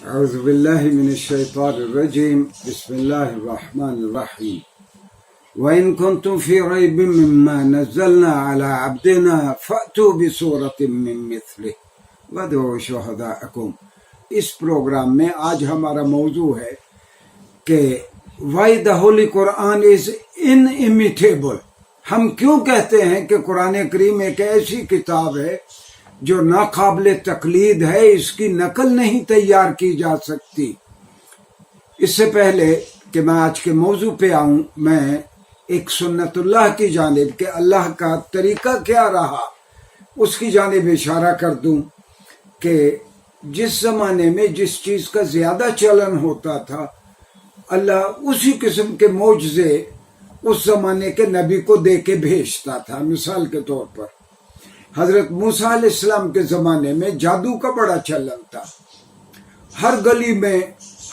أعوذ بالله من الشيطان الرجيم بسم الله الرحمن الرحيم وإن كنتم في ريب مما نزلنا على عبدنا فأتوا بسورة من مثله وادعوا شهداءكم۔ اس پروگرام میں آج ہمارا موضوع ہے کہ why the Holy Quran is inimitable۔ ہم کیوں کہتے ہیں کہ قرآن کریم ایک ایسی کتاب ہے جو ناقابل تقلید ہے، اس کی نقل نہیں تیار کی جا سکتی۔ اس سے پہلے کہ میں آج کے موضوع پہ آؤں، میں ایک سنت اللہ کی جانب کہ اللہ کا طریقہ کیا رہا اس کی جانب اشارہ کر دوں کہ جس زمانے میں جس چیز کا زیادہ چلن ہوتا تھا، اللہ اسی قسم کے معجزے اس زمانے کے نبی کو دے کے بھیجتا تھا۔ مثال کے طور پر حضرت موسیٰ علیہ السلام کے زمانے میں جادو کا بڑا چلن تھا۔ ہر گلی میں،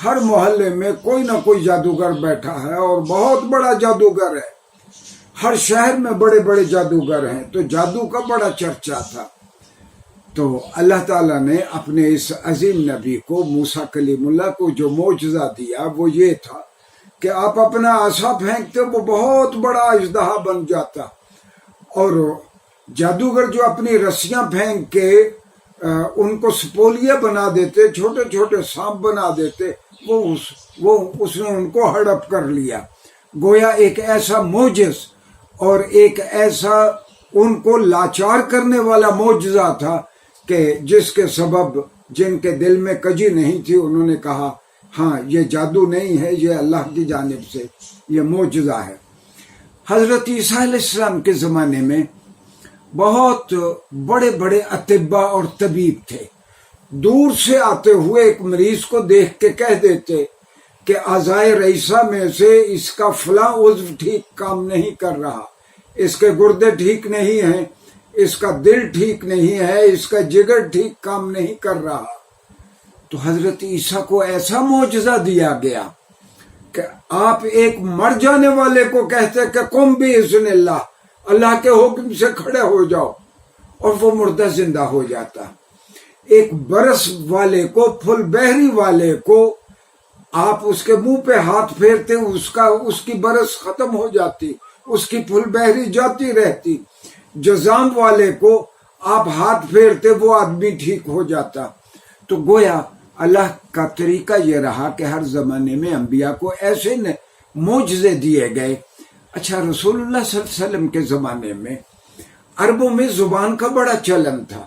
ہر محلے میں کوئی نہ کوئی جادوگر بیٹھا ہے اور بہت بڑا جادوگر ہے۔ ہر شہر میں بڑے بڑے جادوگر ہیں، تو جادو کا بڑا چرچا تھا۔ تو اللہ تعالیٰ نے اپنے اس عظیم نبی کو، موسیٰ کلیم اللہ کو، جو معجزہ دیا وہ یہ تھا کہ آپ اپنا عصا پھینکتے وہ بہت بڑا اژدہا بن جاتا، اور جادوگر جو اپنی رسیاں پھینک کے ان کو سپولیہ بنا دیتے، چھوٹے چھوٹے سانپ بنا دیتے، اس نے ان کو ہڑپ کر لیا۔ گویا ایک ایسا معجز اور ایک ایسا ان کو لاچار کرنے والا معجزہ تھا کہ جس کے سبب جن کے دل میں کجی نہیں تھی انہوں نے کہا ہاں یہ جادو نہیں ہے، یہ اللہ کی جانب سے یہ معجزہ ہے۔ حضرت عیسیٰ علیہ السلام کے زمانے میں بہت بڑے بڑے اطباء اور طبیب تھے۔ دور سے آتے ہوئے ایک مریض کو دیکھ کے کہہ دیتے کہ اعضائے رئیسہ میں سے اس کا فلاں عضو ٹھیک کام نہیں کر رہا، اس کے گردے ٹھیک نہیں ہیں، اس کا دل ٹھیک نہیں ہے، اس کا جگر ٹھیک کام نہیں کر رہا۔ تو حضرت عیسیٰ کو ایسا معجزہ دیا گیا کہ آپ ایک مر جانے والے کو کہتے کہ قم بإذن اللہ، اللہ کے حکم سے کھڑے ہو جاؤ، اور وہ مردہ زندہ ہو جاتا۔ ایک برس والے کو، پھل بہری والے کو آپ اس کے منہ پہ ہاتھ پھیرتے اس کی برس ختم ہو جاتی، اس کی پھل بہری جاتی رہتی۔ جزام والے کو آپ ہاتھ پھیرتے وہ آدمی ٹھیک ہو جاتا۔ تو گویا اللہ کا طریقہ یہ رہا کہ ہر زمانے میں انبیاء کو ایسے معجزے دیے گئے۔ اچھا، رسول اللہ صلی اللہ علیہ وسلم کے زمانے میں عربوں میں زبان کا بڑا چلن تھا۔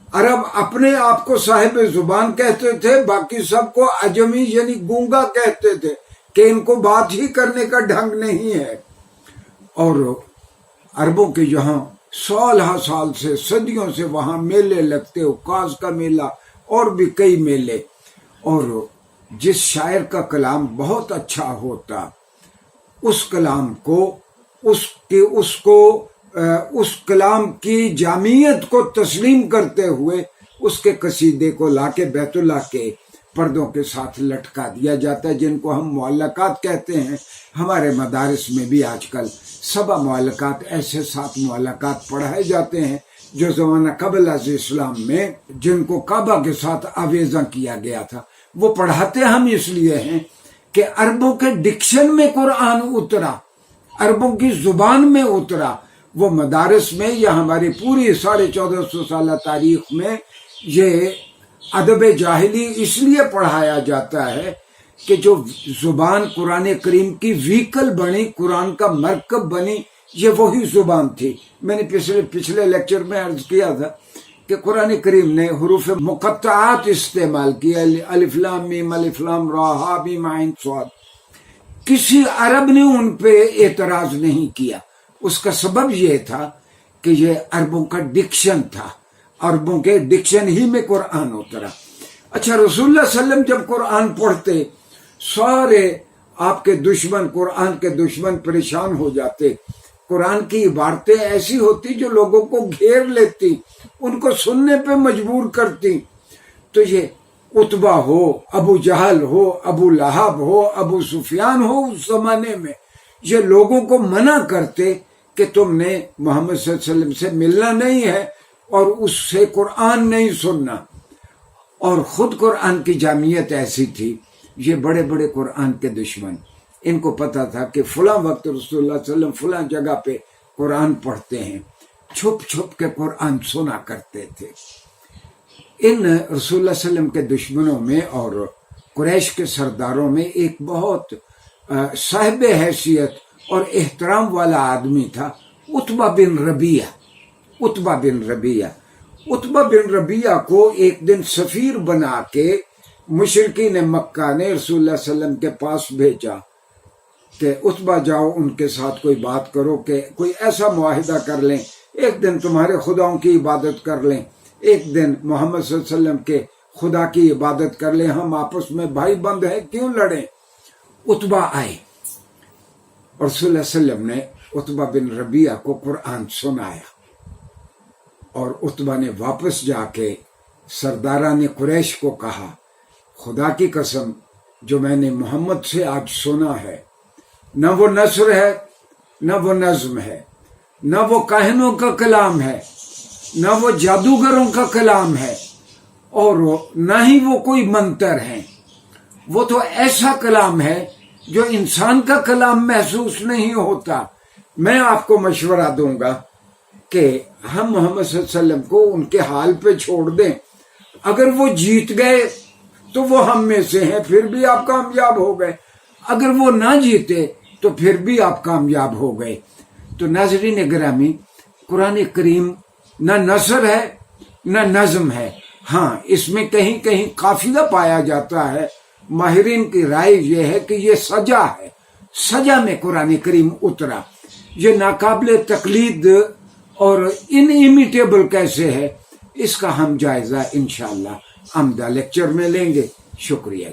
عرب اپنے آپ کو صاحب زبان کہتے تھے، باقی سب کو عجمی یعنی گونگا کہتے تھے کہ ان کو بات ہی کرنے کا ڈھنگ نہیں ہے۔ اور عربوں کے یہاں سال ہر سال سے، صدیوں سے وہاں میلے لگتے، عکاظ کا میلہ اور بھی کئی میلے، اور جس شاعر کا کلام بہت اچھا ہوتا اس کلام کو اس کلام کی جامعیت کو تسلیم کرتے ہوئے اس کے قصیدے کو لا کے بیت اللہ کے پردوں کے ساتھ لٹکا دیا جاتا ہے، جن کو ہم معلقات کہتے ہیں۔ ہمارے مدارس میں بھی آج کل 7 معلقات، ایسے 7 معلقات پڑھائے جاتے ہیں جو زمانہ قبل از اسلام میں جن کو کعبہ کے ساتھ آویزاں کیا گیا تھا۔ وہ پڑھاتے ہم اس لیے ہیں کہ عربوں کے ڈکشن میں قرآن اترا، عربوں کی زبان میں اترا۔ وہ مدارس میں یا ہماری پوری 1450 سالہ تاریخ میں یہ ادب جاہلی اس لیے پڑھایا جاتا ہے کہ جو زبان قرآن کریم کی ویکل بنی، قرآن کا مرکب بنی، یہ وہی زبان تھی۔ میں نے پچھلے لیکچر میں عرض کیا تھا کہ قرآن کریم نے حروف مقطعات استعمال کیا، الف لام میم، الف لام را، ہا میم عین صاد۔ کسی عرب نے ان پہ اعتراض نہیں کیا۔ اس کا سبب یہ تھا کہ یہ عربوں کا ڈکشن تھا، عربوں کے ڈکشن ہی میں قرآن اترا۔ اچھا، رسول اللہ صلی اللہ علیہ وسلم جب قرآن پڑھتے، سارے آپ کے دشمن، قرآن کے دشمن پریشان ہو جاتے۔ قرآن کی عبارتیں ایسی ہوتی جو لوگوں کو گھیر لیتی، ان کو سننے پہ مجبور کرتی۔ تو یہ عتبہ ہو، ابو جہل ہو، ابو لہب ہو، ابو سفیان ہو، اس زمانے میں یہ لوگوں کو منع کرتے کہ تم نے محمد صلی اللہ علیہ وسلم سے ملنا نہیں ہے اور اس سے قرآن نہیں سننا۔ اور خود قرآن کی جامعیت ایسی تھی، یہ بڑے بڑے قرآن کے دشمن، ان کو پتا تھا کہ فلاں وقت رسول اللہ صلی اللہ علیہ وسلم فلاں جگہ پہ قرآن پڑھتے ہیں، چھپ چھپ کے قرآن سنا کرتے تھے۔ ان رسول اللہ صلی اللہ علیہ وسلم کے دشمنوں میں اور قریش کے سرداروں میں ایک بہت صاحب حیثیت اور احترام والا آدمی تھا، عتبہ بن ربیعہ۔ عتبہ بن ربیعہ عتبہ بن ربیعہ کو ایک دن سفیر بنا کے مشرکین مکہ نے رسول اللہ صلی اللہ علیہ وسلم کے پاس بھیجا کہ عتبہ جاؤ ان کے ساتھ کوئی بات کرو کہ کوئی ایسا معاہدہ کر لیں، ایک دن تمہارے خداؤں کی عبادت کر لیں، ایک دن محمد صلی اللہ علیہ وسلم کے خدا کی عبادت کر لیں، ہم آپس میں بھائی بند ہیں، کیوں لڑیں؟ عتبہ آئے اور رسول اللہ صلی اللہ علیہ وسلم نے عتبہ بن ربیعہ کو قرآن سنایا، اور عتبہ نے واپس جا کے سرداران قریش کو کہا، خدا کی قسم جو میں نے محمد سے آج سنا ہے، نہ وہ نثر ہے، نہ وہ نظم ہے، نہ وہ کاہنوں کا کلام ہے، نہ وہ جادوگروں کا کلام ہے، اور نہ ہی وہ کوئی منتر ہیں، وہ تو ایسا کلام ہے جو انسان کا کلام محسوس نہیں ہوتا۔ میں آپ کو مشورہ دوں گا کہ ہم محمد صلی اللہ علیہ وسلم کو ان کے حال پہ چھوڑ دیں، اگر وہ جیت گئے تو وہ ہم میں سے ہیں، پھر بھی آپ کامیاب ہو گئے، اگر وہ نہ جیتے تو پھر بھی آپ کامیاب ہو گئے۔ تو ناظرین گرامی، قرآن کریم نہ نثر ہے نہ نظم ہے، ہاں اس میں کہیں کہیں قافیہ پایا جاتا ہے، ماہرین کی رائے یہ ہے کہ یہ سجا ہے، سجا میں قرآن کریم اترا۔ یہ ناقابل تقلید اور انمیٹیبل کیسے ہے، اس کا ہم جائزہ انشاءاللہ آمدہ لیکچر میں لیں گے۔ شکریہ جی۔